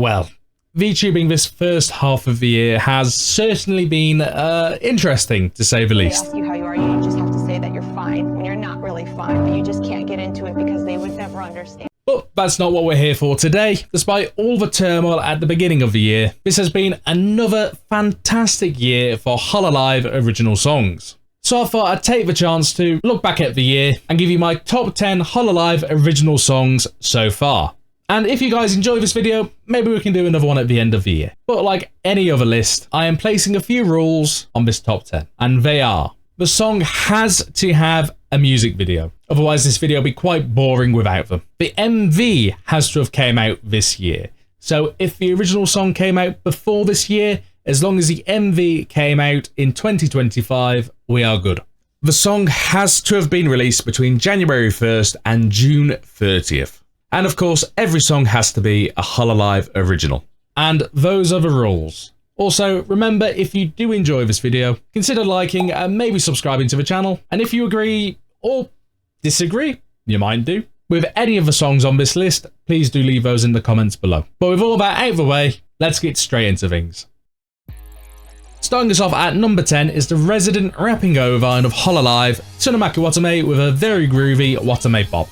Well, VTubing this first half of the year has certainly been interesting, to say the least. They ask you how you are, you just have to say that you're fine when you're not really fine, but you just can't get into it because they would never understand. But that's not what we're here for today. Despite all the turmoil at the beginning of the year, this has been another fantastic year for Hololive original songs. So I thought I'd take the chance to look back at the year and give you my top 10 Hololive original songs so far. And if you guys enjoy this video, maybe we can do another one at the end of the year. But like any other list, I am placing a few rules on this top 10. And they are: the song has to have a music video. Otherwise this video will be quite boring without them. The MV has to have came out this year. So if the original song came out before this year, as long as the MV came out in 2025, we are good. The song has to have been released between January 1st and June 30th. And of course, every song has to be a Hololive original. And those are the rules. Also, remember, if you do enjoy this video, consider liking and maybe subscribing to the channel. And if you agree or disagree, you might do, with any of the songs on this list, please do leave those in the comments below. But with all that out of the way, let's get straight into things. Starting us off at number 10 is the resident rapping ovine of Hololive, Tsunomaki Watame, with a very groovy Watame bop.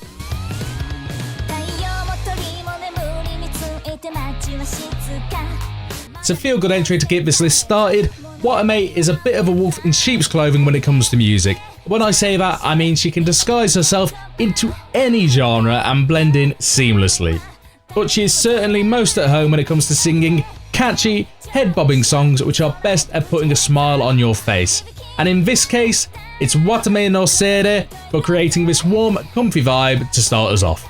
It's a feel-good entry to get this list started. Watame is a bit of a wolf in sheep's clothing when it comes to music. When I say that, I mean she can disguise herself into any genre and blend in seamlessly. But she is certainly most at home when it comes to singing catchy, head-bobbing songs which are best at putting a smile on your face. And in this case, it's Watame no Sere for creating this warm, comfy vibe to start us off.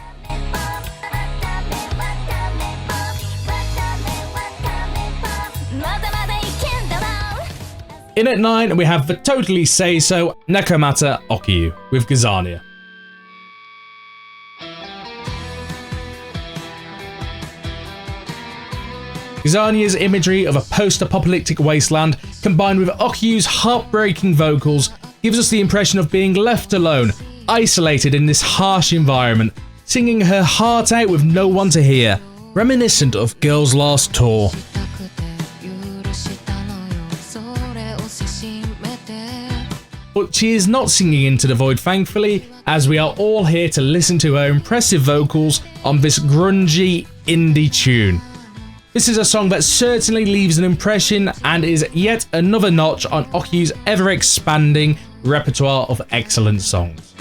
In at 9, we have the totally say-so Nakamata Okiyu with Gazania. Gazania's imagery of a post-apocalyptic wasteland, combined with Okiyu's heartbreaking vocals, gives us the impression of being left alone, isolated in this harsh environment, singing her heart out with no one to hear, reminiscent of Girls' Last Tour. But she is not singing into the void, thankfully, as we are all here to listen to her impressive vocals on this grungy indie tune. This is a song that certainly leaves an impression and is yet another notch on Okiyu's ever-expanding repertoire of excellent songs.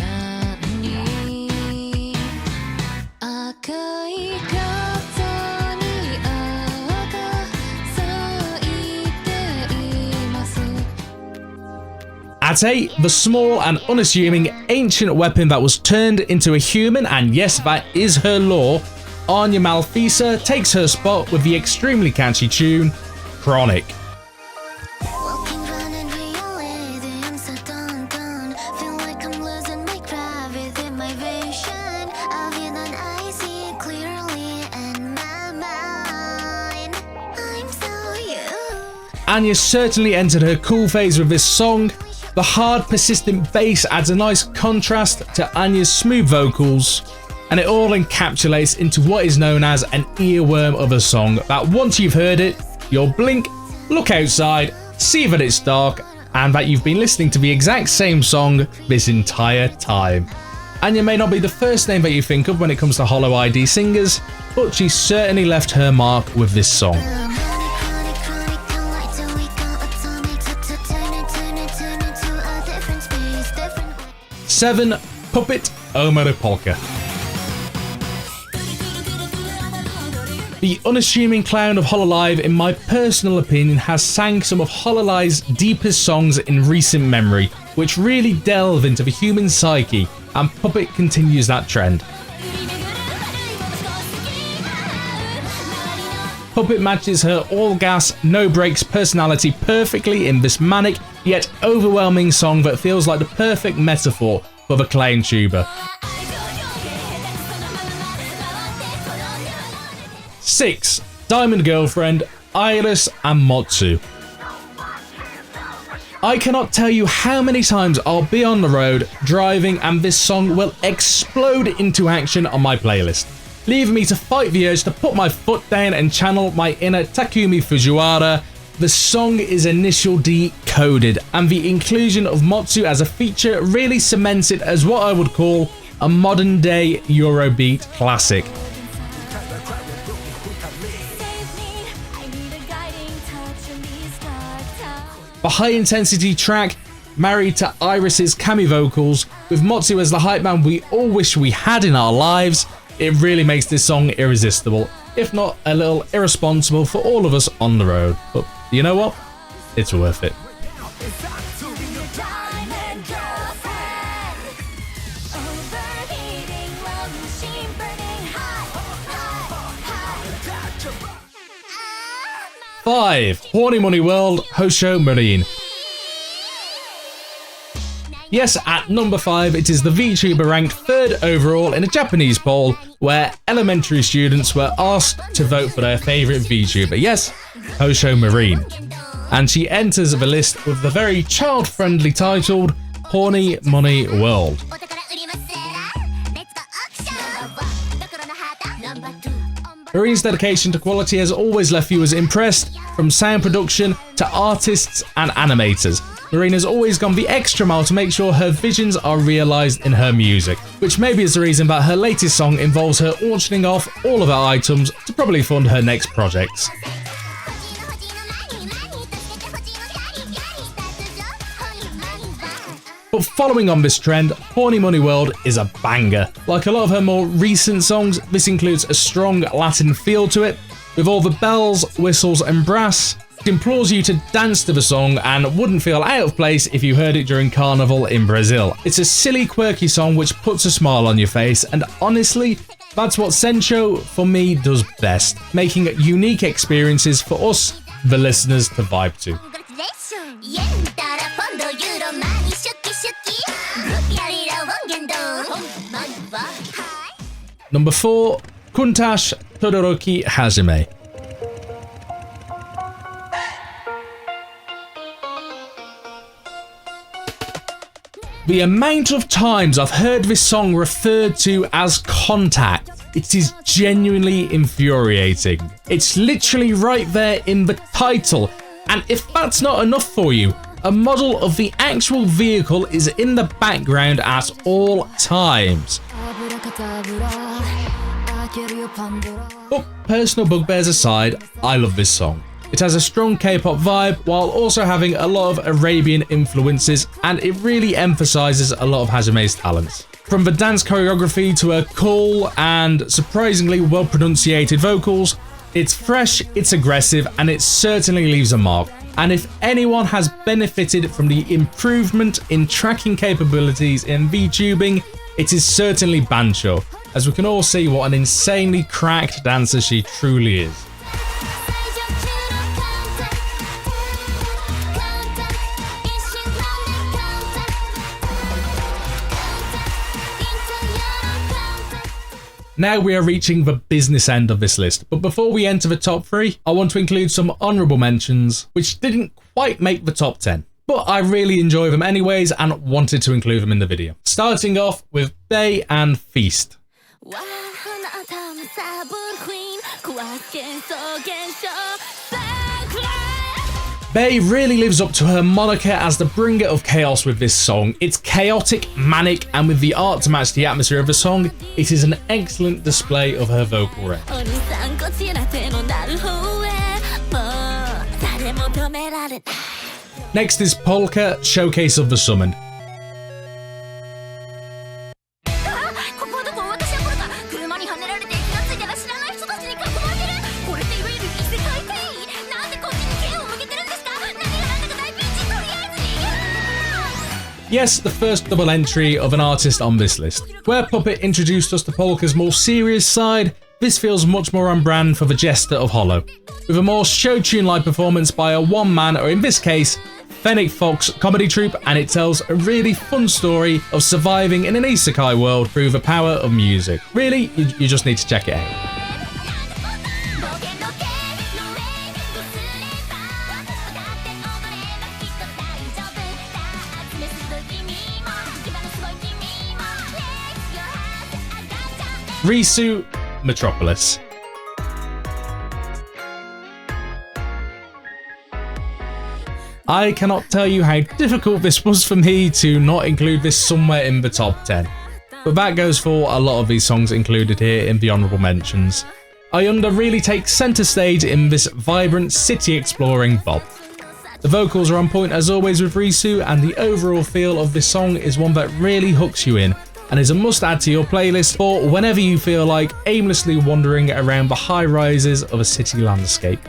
At 8, the small and unassuming ancient weapon that was turned into a human, and yes, that is her lore, Anya Malfisa takes her spot with the extremely catchy tune, Chronic. Anya certainly entered her cool phase with this song. The hard, persistent bass adds a nice contrast to Anya's smooth vocals, and it all encapsulates into what is known as an earworm of a song that once you've heard it, you'll blink, look outside, see that it's dark, and that you've been listening to the exact same song this entire time. Anya may not be the first name that you think of when it comes to Holo ID singers, but she certainly left her mark with this song. 7. Puppet Omaru Polka. The unassuming clown of Hololive, in my personal opinion, has sang some of Hololive's deepest songs in recent memory, which really delve into the human psyche, and Puppet continues that trend. Puppet matches her all-gas, no-brakes personality perfectly in this manic, yet overwhelming song that feels like the perfect metaphor for the clown tuber. 6. Diamond Girlfriend, Iris and Motsu. I cannot tell you how many times I'll be on the road, driving, and this song will explode into action on my playlist. leaving me to fight the urge to put my foot down and channel my inner Takumi Fujiwara. The song is Initial D coded, and the inclusion of Motsu as a feature really cements it as what I would call a modern day Eurobeat classic. The high intensity track, married to Iris's Kami vocals, with Motsu as the hype man we all wish we had in our lives, it really makes this song irresistible, if not a little irresponsible for all of us on the road. But you know what? It's worth it. Five, Horny Money World, Hosho Marine. Yes, at number 5, it is the VTuber ranked 3rd overall in a Japanese poll where elementary students were asked to vote for their favourite VTuber. Yes, Hosho Marine. And she enters the list with the very child-friendly titled Horny Money World. Marine's dedication to quality has always left viewers impressed, from sound production to artists and animators. Marine has always gone the extra mile to make sure her visions are realised in her music, which maybe is the reason that her latest song involves her auctioning off all of her items to probably fund her next projects. But following on this trend, Horny Money World is a banger. Like a lot of her more recent songs, this includes a strong Latin feel to it, with all the bells, whistles and brass. It implores you to dance to the song and wouldn't feel out of place if you heard it during Carnival in Brazil. It's a silly, quirky song which puts a smile on your face, and honestly, that's what Sencho, for me, does best, making unique experiences for us, the listeners, to vibe to. Number 4, Kuntash Todoroki Hajime. The amount of times I've heard this song referred to as contact, it is genuinely infuriating. It's literally right there in the title, and if that's not enough for you, a model of the actual vehicle is in the background at all times. But personal bugbears aside, I love this song. It has a strong K-pop vibe while also having a lot of Arabian influences, and it really emphasises a lot of Hajime's talents. From the dance choreography to her cool and surprisingly well-pronunciated vocals, it's fresh, it's aggressive, and it certainly leaves a mark. And if anyone has benefited from the improvement in tracking capabilities in VTubing, it is certainly Bancho, as we can all see what an insanely cracked dancer she truly is. Now we are reaching the business end of this list, but before we enter the top 3, I want to include some honourable mentions which didn't quite make the top 10, but I really enjoy them anyways and wanted to include them in the video. Starting off with Bay and Feast. Bay really lives up to her moniker as the bringer of chaos with this song. It's chaotic, manic, and with the art to match the atmosphere of the song, it is an excellent display of her vocal range. Next is Polka, Showcase of the Summoned. Yes, the first double entry of an artist on this list. Where Puppet introduced us to Polka's more serious side, this feels much more on brand for the Jester of Holo, with a more show tune-like performance by a one-man, or in this case, Fennec Fox comedy troupe, and it tells a really fun story of surviving in an isekai world through the power of music. Really, you just need to check it out. Risu, Metropolis. I cannot tell you how difficult this was for me to not include this somewhere in the top 10. But that goes for a lot of these songs included here in the honourable mentions. Ayunda really takes centre stage in this vibrant city exploring bop. The vocals are on point as always with Risu, and the overall feel of this song is one that really hooks you in and is a must add to your playlist for whenever you feel like aimlessly wandering around the high rises of a city landscape.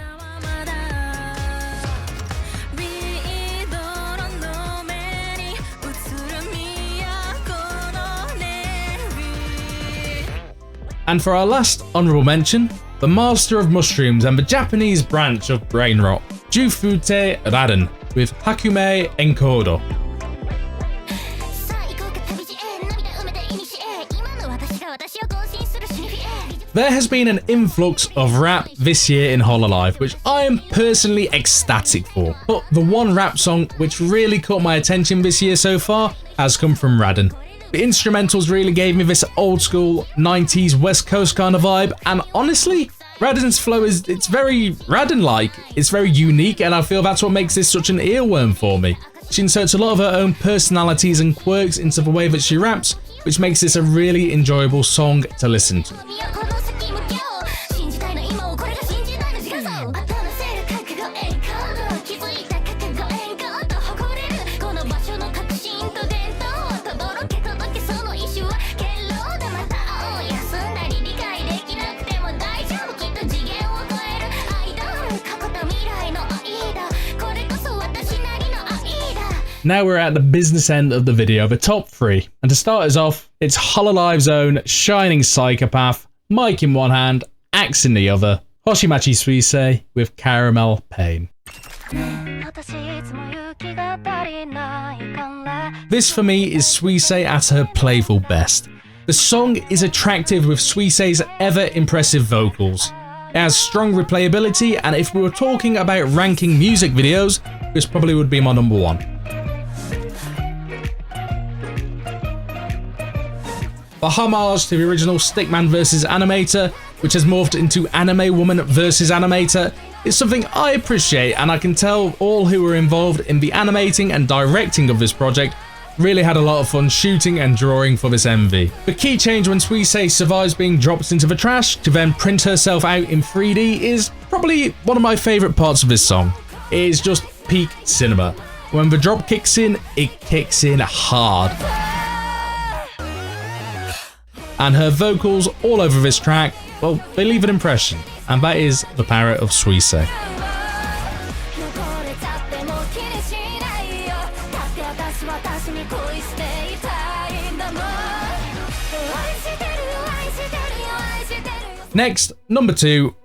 And for our last honourable mention, the master of mushrooms and the Japanese branch of brain rot, Jufute Raden with Hakume Enkodo. There has been an influx of rap this year in Hololive, which I am personally ecstatic for. But the one rap song which really caught my attention this year so far has come from Raden. The instrumentals really gave me this old school 90s West Coast kind of vibe, and honestly, Raden's flow it's very Raden-like. It's very unique, and I feel that's what makes this such an earworm for me. She inserts a lot of her own personalities and quirks into the way that she raps, which makes this a really enjoyable song to listen to. Now we're at the business end of the video, the top 3. And to start us off, it's Hololive's own Shining Psychopath, mic in one hand, axe in the other, Hoshimachi Suisei with Caramel Pain. This for me is Suisei at her playful best. The song is attractive with Suisei's ever impressive vocals. It has strong replayability, and if we were talking about ranking music videos, this probably would be my number 1. The homage to the original Stickman vs Animator, which has morphed into Anime Woman vs Animator, is something I appreciate, and I can tell all who were involved in the animating and directing of this project really had a lot of fun shooting and drawing for this MV. The key change when Suisei survives being dropped into the trash to then print herself out in 3D is probably one of my favourite parts of this song. It is just peak cinema. When the drop kicks in, it kicks in hard. And her vocals all over this track, well, they leave an impression, and that is the power of Suisei. Next, number 2,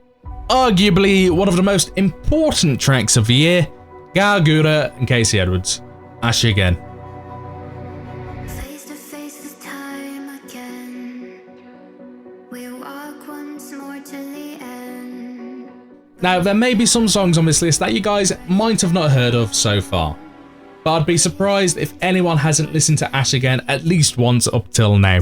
arguably one of the most important tracks of the year, Gargura and Casey Edwards, Ash Again. Now, there may be some songs on this list that you guys might have not heard of so far, but I'd be surprised if anyone hasn't listened to Ash Again at least once up till now.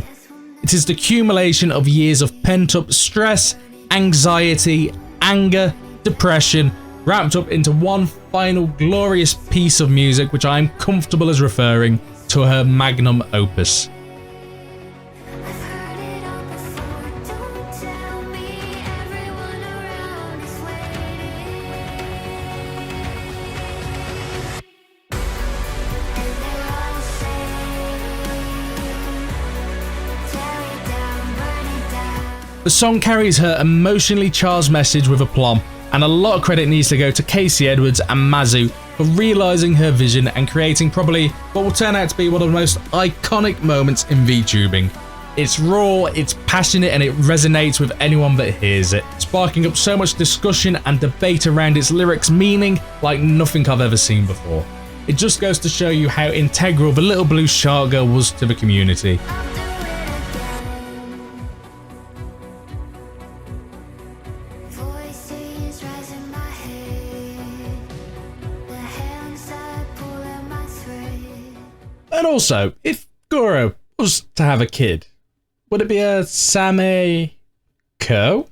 It is the accumulation of years of pent-up stress, anxiety, anger, depression, wrapped up into one final glorious piece of music which I am comfortable as referring to her magnum opus. The song carries her emotionally charged message with aplomb, and a lot of credit needs to go to Casey Edwards and Mazu for realising her vision and creating probably what will turn out to be one of the most iconic moments in VTubing. It's raw, it's passionate, and it resonates with anyone that hears it, sparking up so much discussion and debate around its lyrics' meaning like nothing I've ever seen before. It just goes to show you how integral the Little Blue Shark Girl was to the community. And also, if Goro was to have a kid, would it be a Same Co.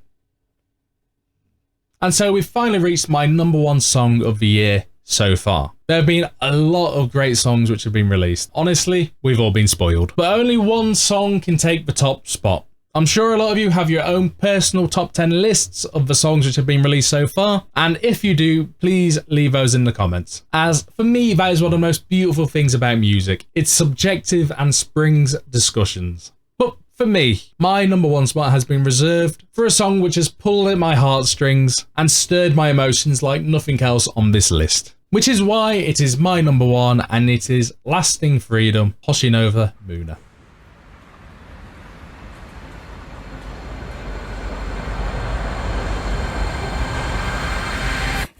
And so we've finally reached my #1 song of the year so far. There have been a lot of great songs which have been released. Honestly, we've all been spoiled. But only one song can take the top spot. I'm sure a lot of you have your own personal top 10 lists of the songs which have been released so far, and if you do, please leave those in the comments. As for me, that is one of the most beautiful things about music. It's subjective and springs discussions. But for me, my #1 spot has been reserved for a song which has pulled at my heartstrings and stirred my emotions like nothing else on this list. Which is why it is my #1, and it is Lasting Freedom, Hoshinova Muna.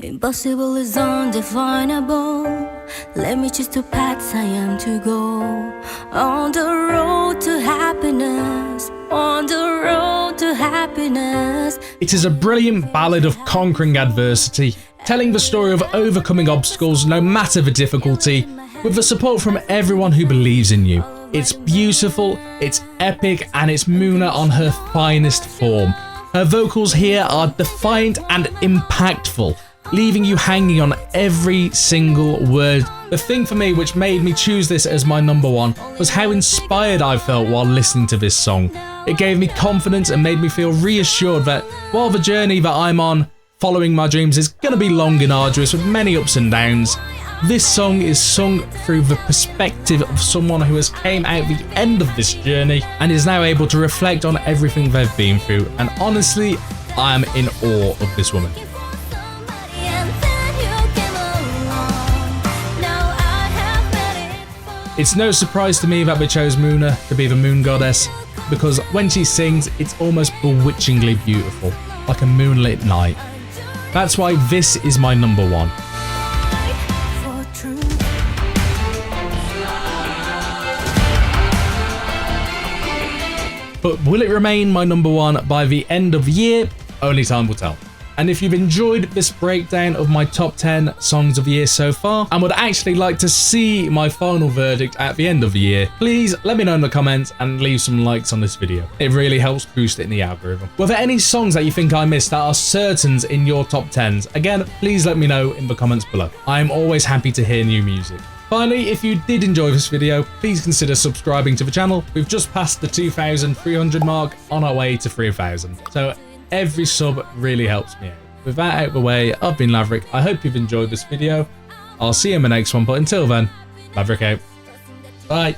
Impossible is undefinable. Let me choose two paths I am to go. On the road to happiness. On the road to happiness. It is a brilliant ballad of conquering adversity, telling the story of overcoming obstacles no matter the difficulty, with the support from everyone who believes in you. It's beautiful, it's epic, and it's Muna on her finest form. Her vocals here are defiant and impactful, leaving you hanging on every single word. The thing for me which made me choose this as my #1 was how inspired I felt while listening to this song. It gave me confidence and made me feel reassured that while the journey that I'm on, following my dreams, is going to be long and arduous with many ups and downs, this song is sung through the perspective of someone who has came out the end of this journey and is now able to reflect on everything they've been through. And honestly, I am in awe of this woman. It's no surprise to me that they chose Muna to be the moon goddess, because when she sings, it's almost bewitchingly beautiful, like a moonlit night. That's why this is my #1. But will it remain my #1 by the end of the year? Only time will tell. And if you've enjoyed this breakdown of my top 10 songs of the year so far and would actually like to see my final verdict at the end of the year, please let me know in the comments and leave some likes on this video. It really helps boost it in the algorithm. Were there any songs that you think I missed that are certains in your top 10s? Again, please let me know in the comments below. I am always happy to hear new music. Finally, if you did enjoy this video, please consider subscribing to the channel. We've just passed the 2,300 mark, on our way to 3,000. So every sub really helps me out. With that out of the way, I've been Laverick. I hope you've enjoyed this video. I'll see you in the next one, but until then, Laverick out. Bye.